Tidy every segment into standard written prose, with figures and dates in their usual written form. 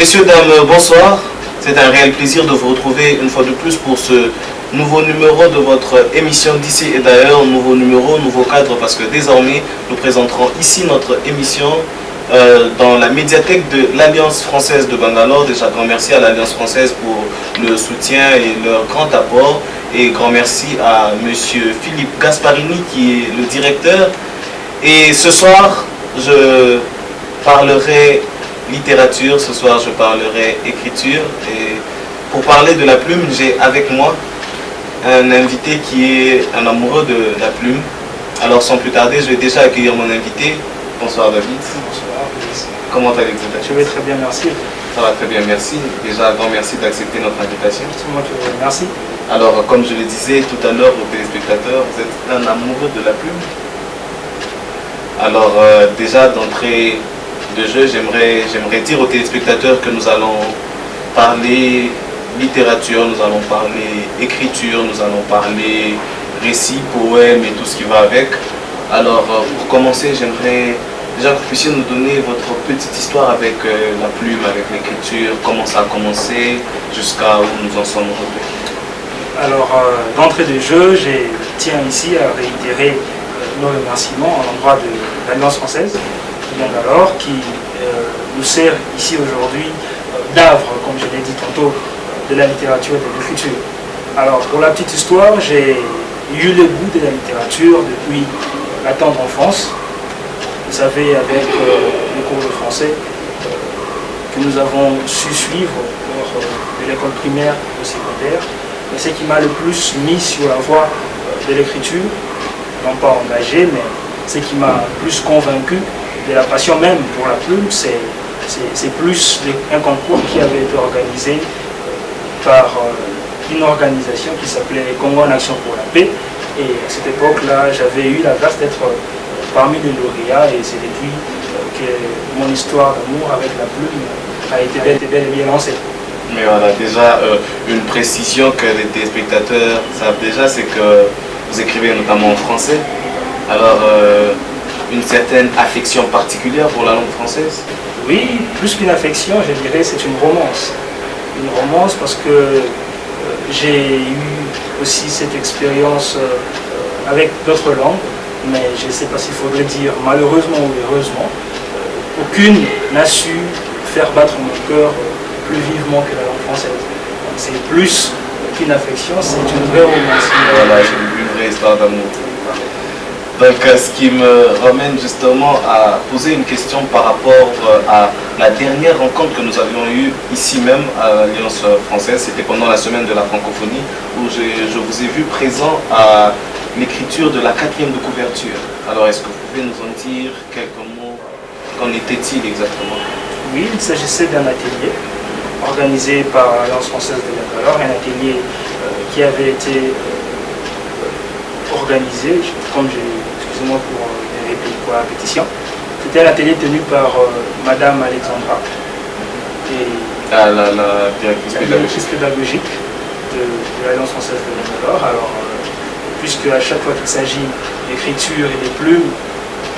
Messieurs, dames, bonsoir. C'est un réel plaisir de vous retrouver une fois de plus pour ce nouveau numéro de votre émission d'ici et d'ailleurs. Nouveau numéro, nouveau cadre, parce que désormais, nous présenterons ici notre émission dans la médiathèque de l'Alliance française de Bangalore. Déjà, grand merci à l'Alliance française pour le soutien et leur grand apport. Et grand merci à monsieur Philippe Gasparini qui est le directeur. Et ce soir, je parlerai littérature, ce soir je parlerai écriture. Et pour parler de la plume, j'ai avec moi un invité qui est un amoureux de la plume. Alors sans plus tarder, je vais déjà accueillir mon invité. Bonsoir David. Bonsoir. Comment allez-vous? Je vais très bien, merci. Ça va très bien, merci. Déjà, un grand merci d'accepter notre invitation. C'est moi qui vous remercie. Alors, comme je le disais tout à l'heure aux téléspectateurs, vous êtes un amoureux de la plume. Alors, déjà, d'entrée de jeu, j'aimerais dire aux téléspectateurs que nous allons parler littérature, nous allons parler écriture, nous allons parler récits, poèmes et tout ce qui va avec. Alors, pour commencer, j'aimerais déjà que vous puissiez nous donner votre petite histoire avec la plume, avec l'écriture, comment ça a commencé, jusqu'à où nous en sommes aujourd'hui. Alors, d'entrée de jeu, je tiens ici à réitérer nos remerciements à l'endroit de l'Alliance française de Bangalore qui nous sert ici aujourd'hui d'havre, comme je l'ai dit tantôt, de la littérature et de l'écriture. Alors, pour la petite histoire, j'ai eu le goût de la littérature depuis la tendre enfance. Vous savez, avec les cours de français que nous avons su suivre lors de l'école primaire et au secondaire, mais ce qui m'a le plus mis sur la voie de l'écriture, non pas engagé, mais ce qui m'a plus convaincu de la passion même pour la plume, c'est plus un concours qui avait été organisé par une organisation qui s'appelait Congo en Action pour la Paix. Et à cette époque-là, j'avais eu la grâce d'être parmi les lauréats et c'est depuis que mon histoire d'amour avec la plume a été bel et bien lancée. Mais voilà, déjà, une précision que les téléspectateurs savent déjà, c'est que vous écrivez notamment en français. Alors, une certaine affection particulière pour la langue française? Oui, plus qu'une affection, je dirais c'est une romance. Une romance parce que j'ai eu aussi cette expérience avec d'autres langues, mais je ne sais pas s'il faudrait dire malheureusement ou heureusement, aucune n'a su faire battre mon cœur plus vivement que la langue française. C'est plus qu'une affection, c'est une vraie romance. Voilà, une vraie histoire d'amour. Donc, ce qui me ramène justement à poser une question par rapport à la dernière rencontre que nous avions eue ici même à l'Alliance française. C'était pendant la semaine de la francophonie où je vous ai vu présent à l'écriture de la 4e de couverture. Alors, est-ce que vous pouvez nous en dire quelques mots? Qu'en était-il exactement? Oui, il s'agissait d'un atelier organisé par l'Alliance française de Bangalore, un atelier qui avait été organisé, excusez-moi pour la répétition, c'était un atelier tenu par Madame Alexandra, et la directrice pédagogique de l'Alliance française de Bangalore. Alors, puisque à chaque fois qu'il s'agit d'écriture et de plumes,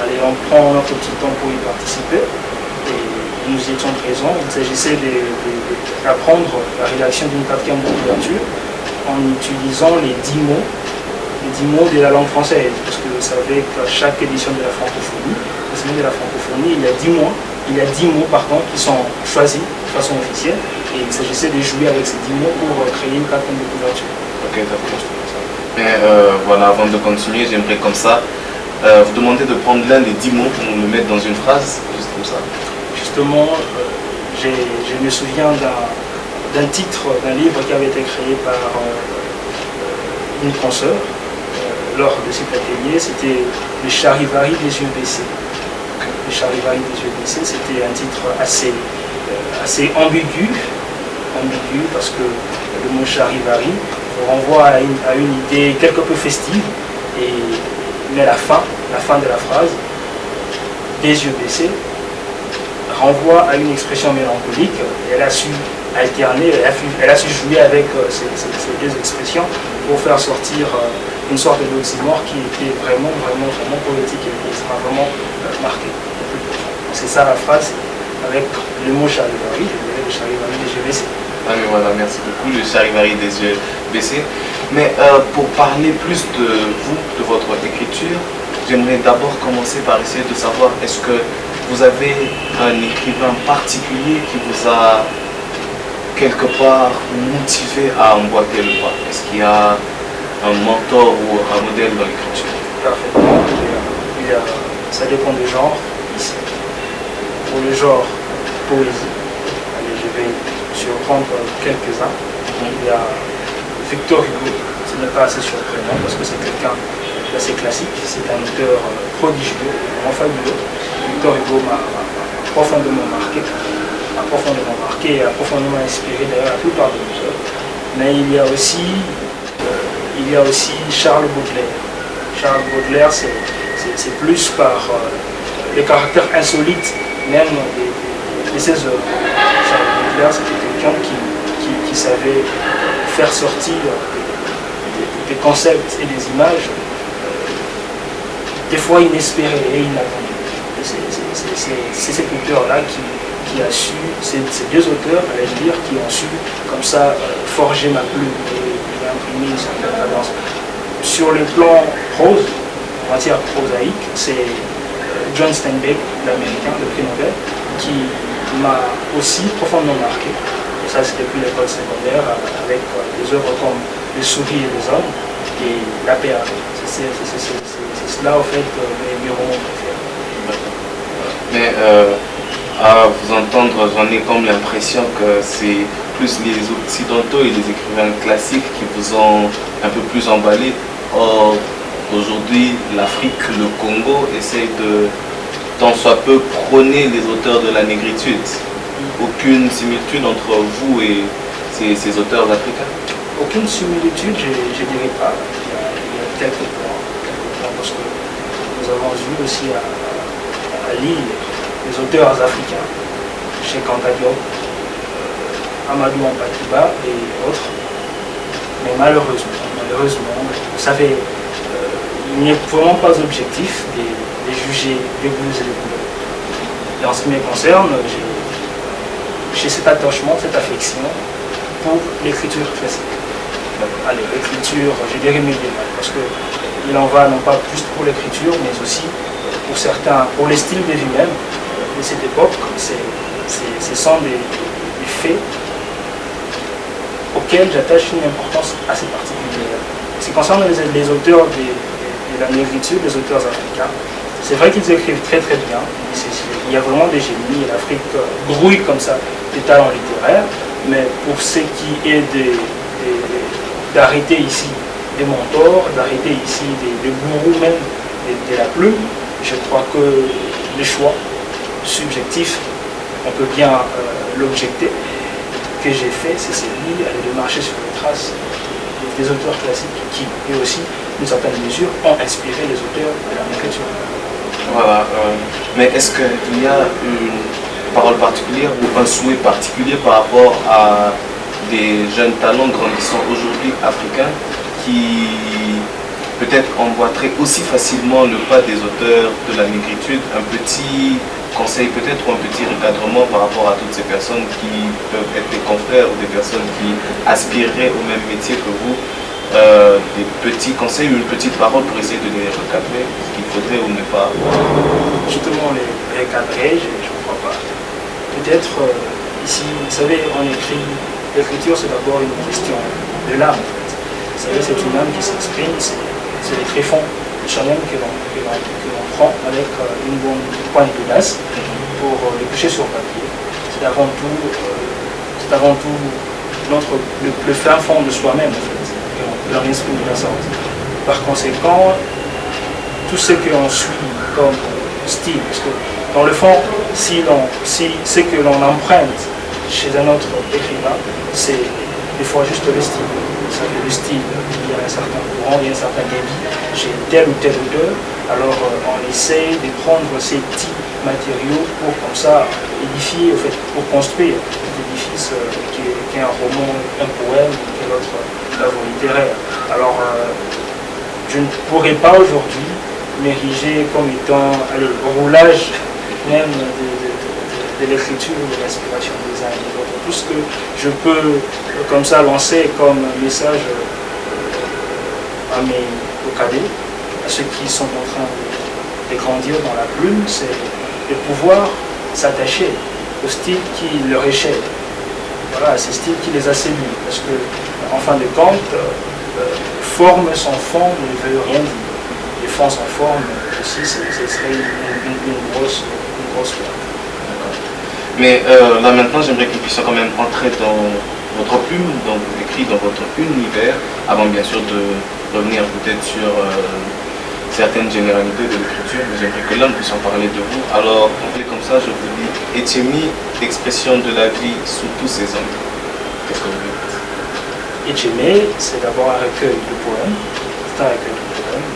allez, on prend notre petit temps pour y participer. Et nous y étions présents. Il s'agissait d'apprendre la rédaction d'une 4e de couverture en utilisant les 10 mots de la langue française. Parce que vous savez qu'à chaque édition de la francophonie, la semaine de la francophonie, il y a 10 mots qui sont choisis de façon officielle. Et il s'agissait de jouer avec ces 10 mots pour créer une 4e de couverture. Ok, d'accord. Mais voilà, avant de continuer, j'aimerais comme ça vous demander de prendre l'un des 10 mots pour nous le mettre dans une phrase, juste comme ça. Justement, je me souviens d'un titre d'un livre qui avait été créé par une consoeur lors de cet atelier. C'était Le Charivari des yeux baissés. Le Charivari des yeux baissés, c'était un titre assez ambigu parce que le mot Charivari renvoie à une idée quelque peu festive, mais la fin de la phrase, des yeux baissés, renvoie à une expression mélancolique. Elle a su alterner, elle a su jouer avec ces deux expressions pour faire sortir une sorte d'oxymore qui était vraiment poétique et qui m'a vraiment marqué. C'est ça la phrase avec le mot Charivari, je dirais le Charivari des yeux baissés. Ah mais voilà, merci beaucoup, le Charivari des yeux baissés. Mais pour parler plus de vous, de votre écriture, j'aimerais d'abord commencer par essayer de savoir, est-ce que vous avez un écrivain particulier qui vous a quelque part motivé à emboîter le pas? Est-ce qu'il y a un mentor ou un modèle dans l'écriture? Parfaitement. Ça dépend du genre ici. Pour le genre poésie, allez, je vais surprendre quelques-uns. Il y a Victor Hugo. Ce n'est pas assez surprenant parce que c'est quelqu'un d'assez classique. C'est un auteur prodigieux, vraiment fabuleux. Victor Hugo m'a profondément marqué. Et a profondément inspiré d'ailleurs la plupart de nos œuvres. Mais il y a aussi Charles Baudelaire. Charles Baudelaire, c'est plus par les caractères insolites même de ses œuvres. Charles Baudelaire, c'était quelqu'un qui savait faire sortir des concepts et des images des fois inespérés et inattendus. C'est cet auteur-là qui a su, ces deux auteurs, allais dire, qui ont su comme ça forger ma plume et imprimer une certaine cadence. Sur le plan prose, en matière prosaïque, c'est John Steinbeck, l'américain, le prix Nobel, qui m'a aussi profondément marqué. Et ça, c'est depuis l'école secondaire, avec des œuvres comme Les souris et les hommes et La paix. C'est cela, au fait, mes romans préférés. Mais à vous entendre, j'en ai comme l'impression que c'est plus les occidentaux et les écrivains classiques qui vous ont un peu plus emballé. Or, aujourd'hui, l'Afrique, le Congo essaye de, tant soit peu, prôner les auteurs de la négritude. Aucune similitude entre vous et ces auteurs africains? Aucune similitude, je ne dirais pas. Il y a quelques points, parce que nous avons eu aussi à Lille des auteurs africains, Cheikh Anta Diop, Amadou Ampatiba et autres. Mais malheureusement, vous savez, il n'est vraiment pas objectif de juger les goûts et les couleurs. Et en ce qui me concerne, j'ai cet attachement, cette affection pour l'écriture classique. Allez, l'écriture, je dirais médiévale, parce qu'il en va non pas juste pour l'écriture, mais aussi pour certains, pour les styles de vie même de cette époque. Ce sont des faits auxquels j'attache une importance assez particulière. Ce qui concerne les auteurs de la négritude, les auteurs africains, c'est vrai qu'ils écrivent très très bien. Il y a vraiment des génies, et l'Afrique grouille comme ça des talents littéraires, mais pour ce qui est d'arrêter ici des mentors, d'arrêter ici des gourous même de la plume, je crois que le choix subjectif, on peut bien l'objecter, que j'ai fait, c'est celui de marcher sur les traces des auteurs classiques qui, eux aussi, d'une certaine mesure, ont inspiré les auteurs de la négritude. Voilà, mais est-ce qu'il y a une parole particulière ou un souhait particulier par rapport à des jeunes talents grandissant aujourd'hui africains qui peut-être emboîteraient aussi facilement le pas des auteurs de la négritude? Un petit conseil peut-être ou un petit recadrement par rapport à toutes ces personnes qui peuvent être des confrères ou des personnes qui aspireraient au même métier que vous, des petits conseils ou une petite parole pour essayer de les recadrer, ce qu'il faudrait ou ne pas? Justement, les recadrer, je ne crois pas. Peut-être ici, vous savez, on écrit, l'écriture c'est d'abord une question de l'âme. Vous savez, c'est une âme qui s'exprime, c'est les tréfonds de chacun que l'on prend avec une bonne poigne d'audace pour les coucher sur papier. C'est avant tout le fin fond de soi-même, en fait, dans l'esprit de la sorte. Par conséquent, tout ce que l'on suit comme style, parce que dans le fond, si ce que l'on emprunte chez un autre écrivain, c'est des fois juste le style. Le style, il y a un certain courant, il y a un certain débit chez tel ou tel auteur, alors on essaie de prendre ces petits matériaux pour comme ça édifier, en fait, pour construire cet édifice qui est un roman, un poème, quelle autre œuvre littéraire. Alors je ne pourrais pas aujourd'hui m'ériger comme étant, allez, au roulage même de l'écriture, de l'inspiration des uns et des autres. Tout ce que je peux comme ça lancer comme message à mes cadets, à ceux qui sont en train de grandir dans la plume, c'est de pouvoir s'attacher au style qui leur échappe. Voilà, à ces styles qui les a séduits. Parce que, en fin de compte, forme sans fond ne veut rien dire. Et fond sans forme aussi, ce serait une grosse perte. Mais là maintenant, j'aimerais que nous puissions quand même entrer dans votre plume, donc écrit dans votre univers, avant bien sûr de revenir peut-être sur certaines généralités de l'écriture, mais j'aimerais que là nous puissions parler de vous. Alors, on fait comme ça, je vous dis, Etchemi, expression de la vie sous tous ses angles. Qu'est-ce que vous dites? Etchemi, c'est d'abord un recueil de poèmes. C'est un recueil de poèmes.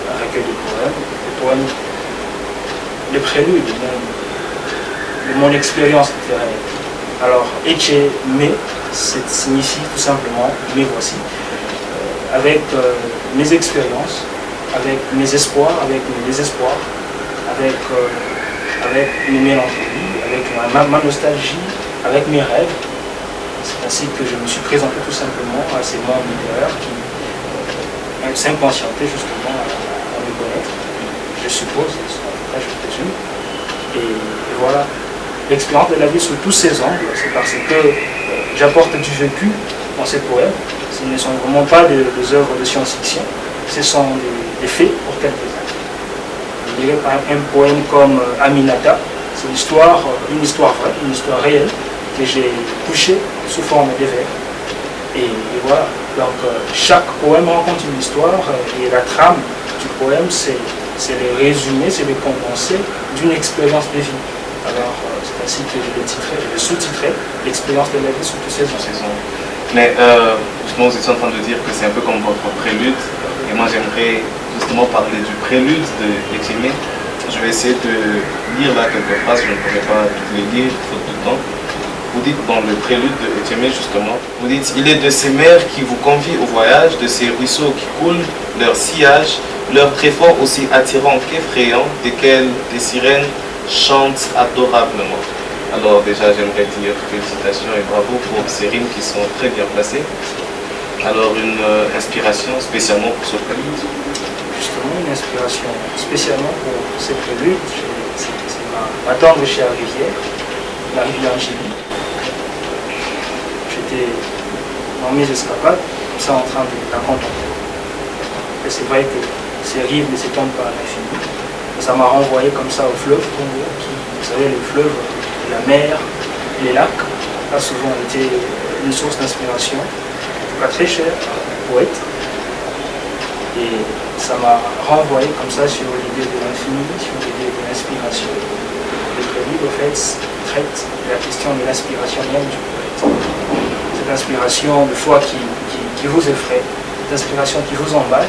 Un recueil de poèmes. Des poèmes, les préludes de mon expérience littéraire. Alors, Etchemi signifie tout simplement mes voici. Avec mes expériences, avec mes espoirs, avec mes désespoirs, avec mes mélancolies, avec ma nostalgie, avec mes rêves. C'est ainsi que je me suis présenté tout simplement à ces mondes littéraires qui s'impatientaient justement à me connaître. Je suppose, en tout cas je présume. Et voilà, l'expérience de la vie sous tous ses angles, c'est parce que j'apporte du vécu dans ces poèmes. Ce ne sont vraiment pas des œuvres de science-fiction, ce sont des faits pour quelques-uns. Je dirais un poème comme Aminata, c'est une histoire vraie, une histoire réelle, que j'ai couchée sous forme de vers. Et voilà, donc chaque poème raconte une histoire et la trame du poème, c'est le résumé, c'est le condensé d'une expérience de vie. Alors c'est ainsi que je l'ai sous-titré, l'expérience de la vie sous tous ses ans. Mais justement, vous étiez en train de dire que c'est un peu comme votre prélude. Et moi, j'aimerais justement parler du prélude de Etchemi. Je vais essayer de lire là quelques phrases, je ne pourrai pas toutes les lire, faute de temps. Vous dites dans le prélude de Etchemi, justement, vous dites « Il est de ces mers qui vous convient au voyage, de ces ruisseaux qui coulent, leur sillage, leur tréfonds aussi attirants qu'effrayants, desquels des sirènes chantent adorablement. » Alors déjà, j'aimerais dire félicitations et bravo pour ces rimes qui sont très bien placées. Alors une inspiration spécialement pour ce prélude? Justement, une inspiration spécialement pour ce prélude, c'est ma tendre chère rivière, la rivière Angélie. J'étais dans mes escapades, comme ça en train de la contempler. Et c'est vrai que ces rives ne s'étendent pas à l'infini. Ça m'a renvoyé comme ça au fleuve Congo, qui, vous savez, le fleuve, la mer, les lacs, a souvent été une source d'inspiration, en tout cas très chère aux poètes. Et ça m'a renvoyé comme ça sur l'idée de l'infini, sur l'idée de l'inspiration. Le prélude, au fait, traite de la question de l'inspiration même du poète. Cette inspiration de foi qui vous effraie, cette inspiration qui vous emballe,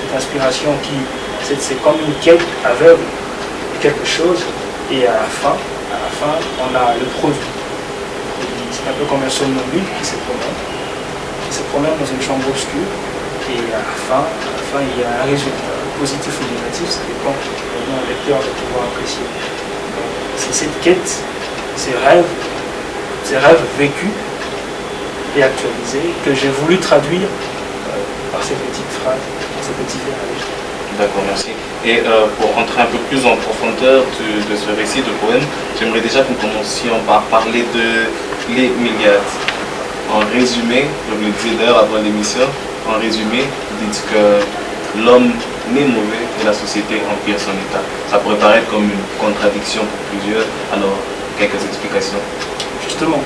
cette inspiration qui, c'est comme une quête aveugle de quelque chose, et à la fin, on a le produit. C'est un peu comme un somnambule qui se promène dans une chambre obscure, et à la fin, il y a un résultat, positif ou négatif, ça dépend comment le lecteur va pouvoir apprécier. C'est cette quête, ces rêves vécus et actualisés, que j'ai voulu traduire par ces petites phrases, par ces petits vers. D'accord, merci. Et pour entrer un peu plus en profondeur de ce récit de poème, j'aimerais déjà que nous commencions par parler de les Myliades. En résumé, je vous le disais d'ailleurs avant l'émission, en résumé, vous dites que l'homme n'est mauvais et la société empire son état. Ça pourrait paraître comme une contradiction pour plusieurs, alors quelques explications. Justement,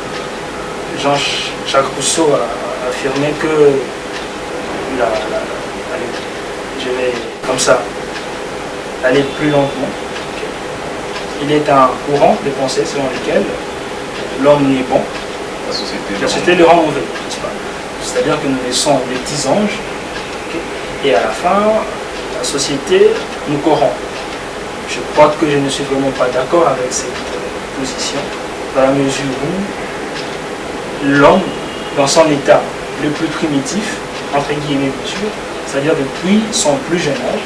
Jean-Jacques Rousseau a affirmé que je vais comme ça aller plus lentement. Il est un courant de pensée selon lequel l'homme n'est bon, la société le rend mauvais, n'est-ce pas? C'est-à-dire que nous laissons des petits anges, et à la fin, la société nous corrompt. Je crois que je ne suis vraiment pas d'accord avec cette position, dans la mesure où l'homme, dans son état le plus primitif, entre guillemets bien sûr, c'est-à-dire depuis son plus jeune âge,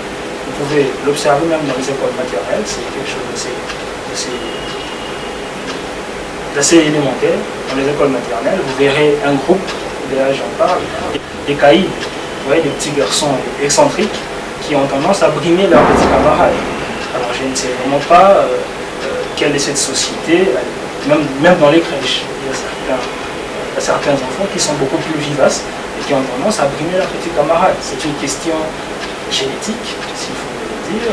vous pouvez l'observer même dans les écoles maternelles, c'est quelque chose d'assez d'assez élémentaire, dans les écoles maternelles, vous verrez un groupe, déjà j'en parle, des caïds, vous voyez, des petits garçons excentriques qui ont tendance à brimer leurs petits camarades. Alors je ne sais vraiment pas quelle est cette société, même dans les crèches. Il y a certains enfants qui sont beaucoup plus vivaces et qui ont tendance à brimer leurs petits camarades. C'est une question génétique, s'il faut le dire.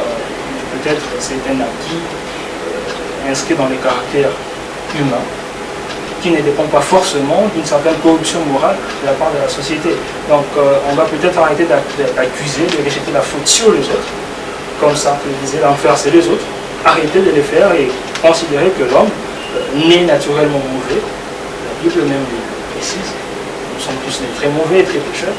Peut-être c'est un acquis inscrit dans les caractères humains qui ne dépend pas forcément d'une certaine corruption morale de la part de la société. Donc on va peut-être arrêter d'accuser, de rejeter la faute sur les autres, comme ça, que disait l'enfer c'est les autres, arrêter de les faire et considérer que l'homme n'est naturellement mauvais. La Bible même le précise, nous sommes tous nés très mauvais et très pécheurs.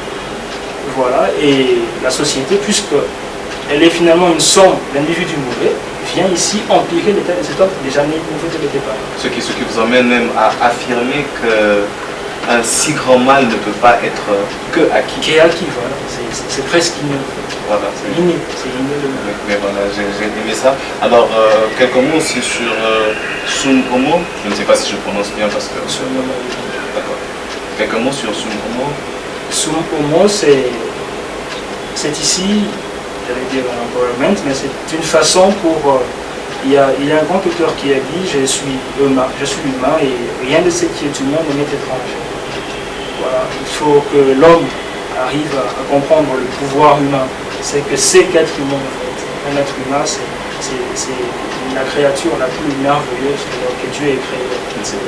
Voilà, et la société, puisqu'elle est finalement une somme d'individus mauvais, vient ici empirer l'état de cet homme déjà né mauvais dès le départ. Ce qui vous amène même à affirmer qu'un si grand mal ne peut pas être que acquis. Qui est acquis, voilà, c'est presque inné. Voilà, c'est inné le mal. Mais voilà, j'ai aimé ça. Alors, quelques mots aussi sur Sun Homo. Je ne sais pas si je prononce bien parce que... D'accord. Quelques mots sur Sun Homo. Sun Homo, c'est ici, j'allais dire un empowerment, mais c'est une façon pour... il y a un grand auteur qui a dit je suis humain et rien de ce qui est humain ne m'est étranger. Voilà, il faut que l'homme arrive à comprendre le pouvoir humain. C'est que c'est qu'être humain en fait. Un être humain, c'est la créature la plus merveilleuse que Dieu ait créée. C'est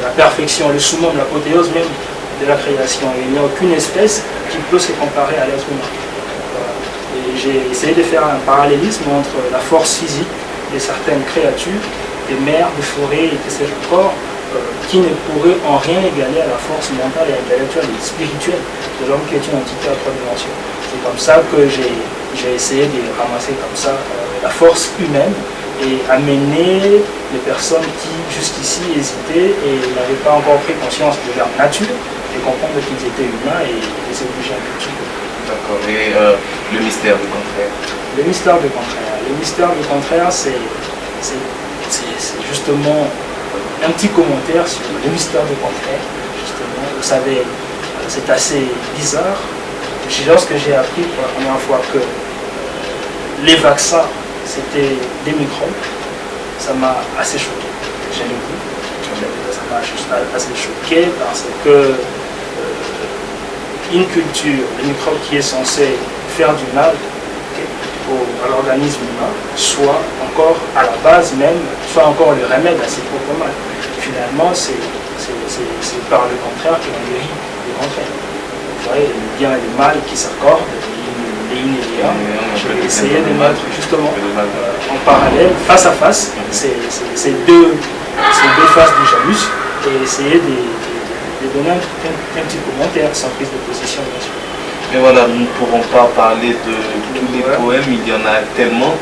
la perfection, le summum, l'apothéose même de la création. Il n'y a aucune espèce qui peut se comparer à l'être humain. Et j'ai essayé de faire un parallélisme entre la force physique de certaines créatures, des mers, des forêts et que sais-je encore, qui ne pourraient en rien égaler à la force mentale et intellectuelle et spirituelle de l'homme qui est une entité à 3 dimensions. C'est comme ça que j'ai essayé de ramasser comme ça la force humaine et amener les personnes qui jusqu'ici hésitaient et n'avaient pas encore pris conscience de leur nature et comprendre qu'ils étaient humains et les obliger un petit peu. D'accord. Et le mystère du contraire. Le mystère du contraire. Le mystère du contraire, c'est justement un petit commentaire sur le mystère du contraire. Justement, vous savez, c'est assez bizarre. Lorsque j'ai appris pour la première fois que les vaccins, c'était des microbes, ça m'a assez choqué. J'ai le goût. Ça m'a assez choqué parce que une culture, le microbe qui est censé faire du mal à l'organisme humain, soit encore à la base même, soit encore le remède à ses propres mal. Finalement, c'est par le contraire qu'on guérit le contraire. Vous voyez, le bien et le mal qui s'accordent, les yin et les yang. Je vais essayer de mettre justement en parallèle, face à face, ces deux faces du Janus et essayer de donner un petit commentaire sans prise de position, bien sûr. Mais voilà, nous ne pourrons pas parler de tous les poèmes, il y en a tellement.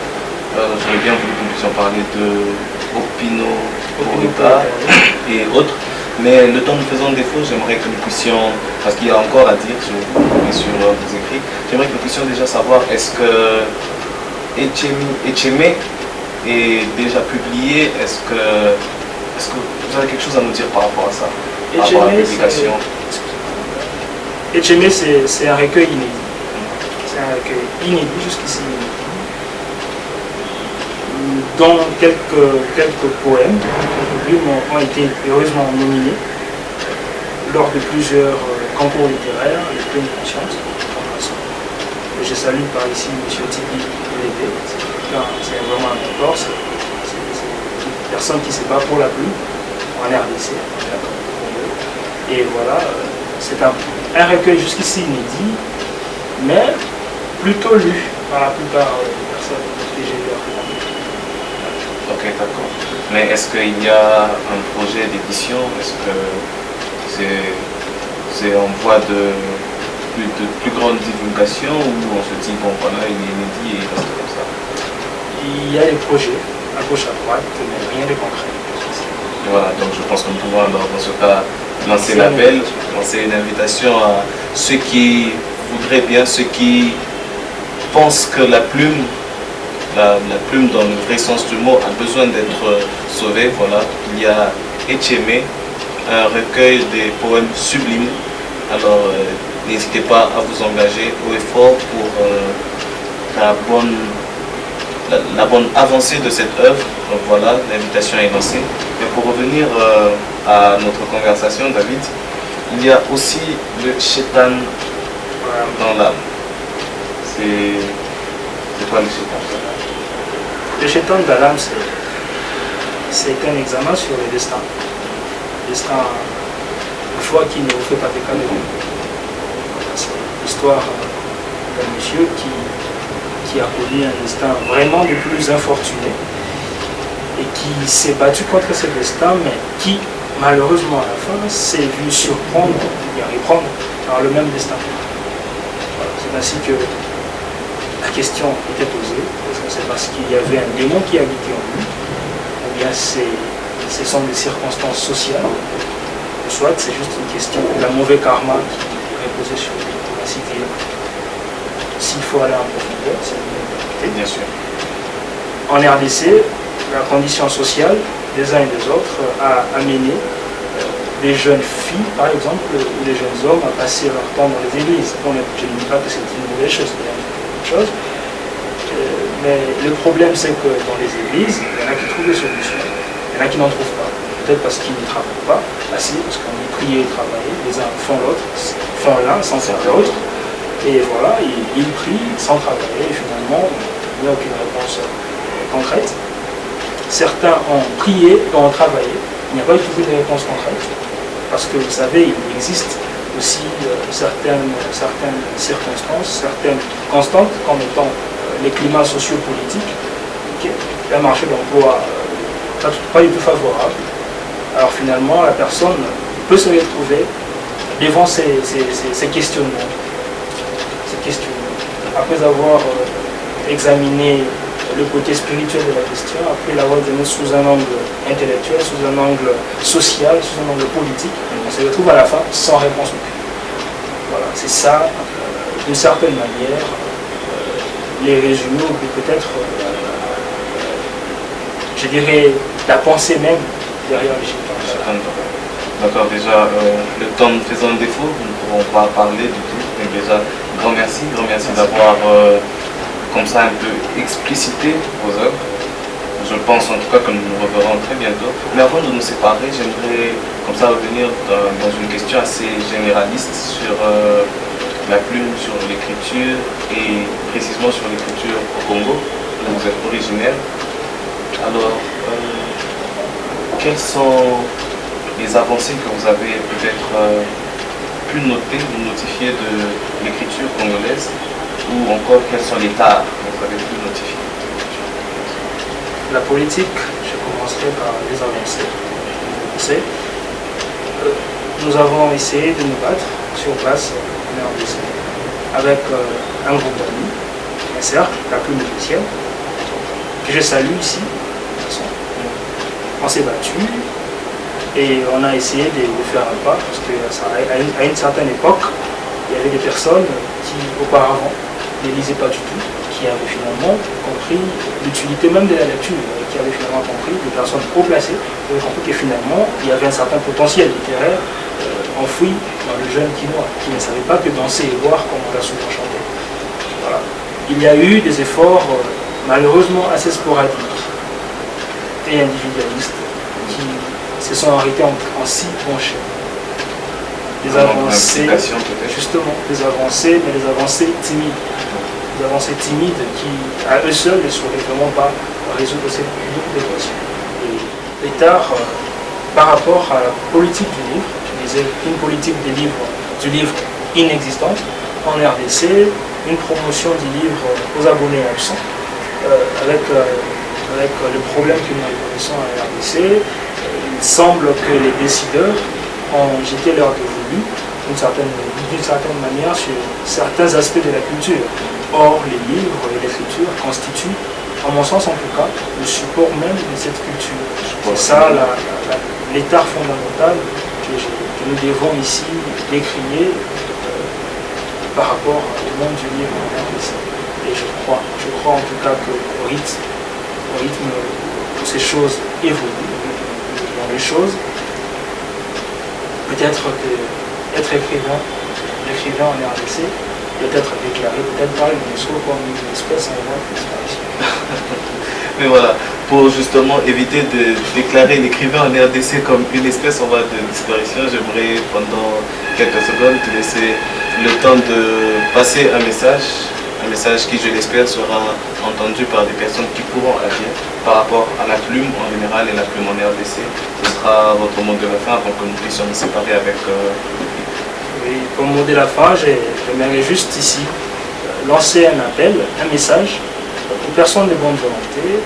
J'aurais bien voulu que nous puissions parler de Opino Porita et autres. Mais le temps nous faisant défaut, j'aimerais que nous puissions, parce qu'il y a encore à dire sur vous et sur vos écrits, j'aimerais que nous puissions déjà savoir est-ce que Echeme est déjà publié, est-ce que vous avez quelque chose à nous dire par rapport à ça, par rapport à la publication? Echeme, c'est un recueil inédit. C'est un recueil inédit jusqu'ici. Dont quelques poèmes ont été heureusement nominés lors de plusieurs concours littéraires et de pleine conscience. Et je salue par ici M. Tibi Lévé. C'est vraiment un mentor. C'est une personne qui se bat pour la plume en RDC. Et voilà, c'est un recueil jusqu'ici inédit, mais plutôt lu par la plupart des personnes que j'ai lues. Ok, d'accord. Mais est-ce qu'il y a un projet d'édition? Est-ce que c'est en voie de plus grande divulgation ou on se dit, bon voilà, il est inédit et il reste comme ça? Il y a des projets à gauche, à droite, mais rien de concret. Voilà, donc je pense que nous pouvons alors, dans ce cas lancer l'appel, lancer une invitation à ceux qui voudraient bien, ceux qui pensent que la plume dans le vrai sens du mot a besoin d'être sauvée. Voilà, il y a Etchemé, un recueil des poèmes sublimes. Alors, n'hésitez pas à vous engager au effort pour la bonne avancée de cette œuvre. Donc voilà, l'invitation est lancée. Mais pour revenir à notre conversation, David, il y a aussi le Shaitan dans l'âme. C'est quoi le Shaitan? Le Shaitan dans l'âme, c'est un examen sur le destin. Le destin, une fois qui ne vous fait pas de cadeaux. C'est l'histoire d'un monsieur qui a connu un destin vraiment le plus infortuné et qui s'est battu contre ce destin, mais qui, malheureusement à la fin, s'est vu surprendre et reprendre par le même destin. Voilà, c'est ainsi que la question était posée. Est-ce que c'est parce qu'il y avait un démon qui habitait en lui, ou bien ce sont des circonstances sociales, ou soit c'est juste une question de la mauvaise karma qui est posée sur lui. Ainsi que s'il faut aller en profondeur, c'est une Bien sûr. En RDC, la condition sociale des uns et des autres a amené des jeunes filles, par exemple, ou des jeunes hommes à passer leur temps dans les églises. Je ne dis pas que c'est une mauvaise chose, c'est une bonne chose. Mais le problème, c'est que dans les églises, il y en a qui trouvent des solutions, il y en a qui n'en trouvent pas. Peut-être parce qu'ils ne travaillent pas assez, parce qu'on dit prier et travailler, les uns font l'autre, font l'un sans faire l'autre. Et voilà, ils prient sans travailler, et finalement, il n'y a aucune réponse concrète. Certains ont prié, ont travaillé, il n'y a pas eu de réponse concrète, parce que vous savez, il existe aussi certaines circonstances, certaines constantes, comme étant les climats sociopolitiques, un marché d'emploi pas du tout favorable. Alors finalement, la personne peut se retrouver devant ces questionnements. Après avoir examiné le côté spirituel de la question, après l'avoir donné sous un angle intellectuel, sous un angle social, sous un angle politique, on se retrouve à la fin sans réponse aucune. Voilà, c'est ça, d'une certaine manière, les résumés, ou peut-être, je dirais, la pensée même derrière les Shaitan. D'accord, déjà, le temps nous faisant défaut, nous ne pourrons pas parler du tout. Mais déjà, grand merci d'avoir comme ça un peu explicité vos œuvres. Je pense en tout cas que nous nous reverrons très bientôt. Mais avant de nous séparer, j'aimerais comme ça revenir dans une question assez généraliste sur la plume, sur l'écriture et précisément sur l'écriture au Congo, où vous êtes originaire. Alors, quelles sont les avancées que vous avez peut-être pu noter ou notifier de l'écriture congolaise, ou encore quels sont les tares que vous avez pu notifier? La politique, je commencerai par les avancées. Nous avons essayé de nous battre sur place en RDC avec un groupe d'amis, un cercle, la plus musicienne, que je salue ici. On s'est battu et on a essayé de faire un pas, parce qu'à une certaine époque, il y avait des personnes qui auparavant ne lisaient pas du tout, qui avaient finalement compris l'utilité même de la lecture, qui avaient finalement compris, des personnes haut placées, qui avaient compris que finalement il y avait un certain potentiel littéraire enfoui dans le jeune Quinois, qui ne savait pas que danser et voir comme on l'a souvent chanté. Voilà. Il y a eu des efforts malheureusement assez sporadiques et individualistes qui se sont arrêtés en si bons chemins. Des avancées, justement, des avancées, mais des avancées timides. Des avancées timides qui, à eux seuls, ne sauraient vraiment pas résoudre cette équation. Et tard, par rapport à la politique du livre, je disais une politique du livre inexistante en RDC, une promotion du livre aux abonnés absents, avec le problème que nous connaissons à RDC, il semble que les décideurs ont jeté leur dévolu d'une certaine manière sur certains aspects de la culture. Or, les livres et l'écriture constituent, à mon sens en tout cas, le support même de cette culture. C'est ça l'état fondamental que nous devons ici décrier par rapport au monde du livre en RDC. Et je crois en tout cas qu'au rythme où ces choses évoluent, dans les choses, peut-être qu'être écrivain en RDC peut être déclaré peut-être par l'UNESCO comme une espèce en voie de disparition. Mais voilà, pour justement éviter de déclarer l'écrivain en RDC comme une espèce en voie de disparition, j'aimerais pendant quelques secondes te laisser le temps de passer un message qui, je l'espère, sera entendu par des personnes qui pourront agir par rapport à la plume en général et la plume en RDC. Ce sera votre mot de la fin avant que nous puissions nous séparer avec Oui, comme mot de la fin, j'aimerais juste ici lancer un appel, un message aux personnes de bonne volonté,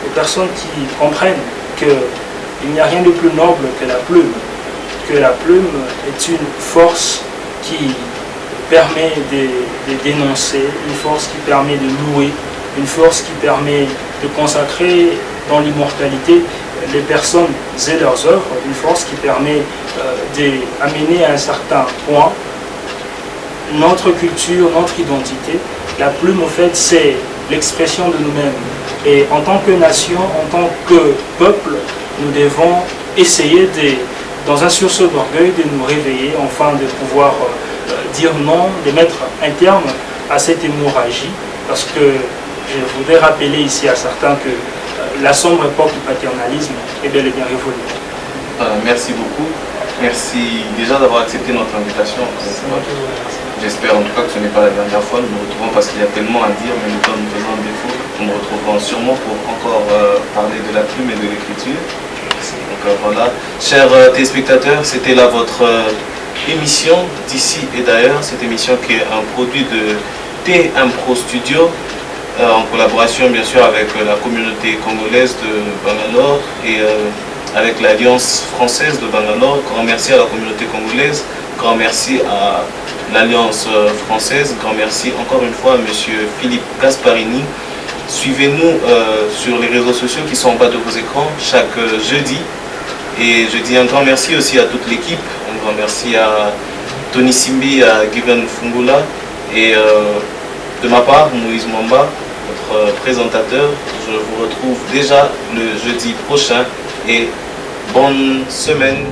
aux personnes qui comprennent qu'il n'y a rien de plus noble que la plume est une force qui permet de dénoncer, une force qui permet de louer, une force qui permet de consacrer dans l'immortalité les personnes et leurs œuvres, une force qui permet d'amener à un certain point notre culture, notre identité. La plume, au fait, c'est l'expression de nous-mêmes. Et en tant que nation, en tant que peuple, nous devons essayer, dans un sursaut d'orgueil, de nous réveiller, enfin de pouvoir dire non, de mettre un terme à cette hémorragie, parce que je voudrais rappeler ici à certains que la sombre époque du paternalisme est bel et bien révolue. Merci beaucoup. Merci déjà d'avoir accepté notre invitation. J'espère en tout cas que ce n'est pas la dernière fois. Nous nous retrouvons parce qu'il y a tellement à dire, mais le temps nous faisant défaut. Nous nous retrouverons sûrement pour encore parler de la plume et de l'écriture. Donc voilà. Chers téléspectateurs, c'était là votre émission d'ici et d'ailleurs. Cette émission qui est un produit de T-Impro Studio, en collaboration bien sûr avec la communauté congolaise de Bangalore et avec l'Alliance française de Bangalore. Grand merci à la communauté congolaise, grand merci à l'Alliance française, grand merci encore une fois à M. Philippe Gasparini. Suivez-nous sur les réseaux sociaux qui sont en bas de vos écrans chaque jeudi. Et je dis un grand merci aussi à toute l'équipe, un grand merci à Tony Simbi, à Given Fungula et de ma part, Moïse Mwamba, votre présentateur. Je vous retrouve déjà le jeudi prochain et bonne semaine.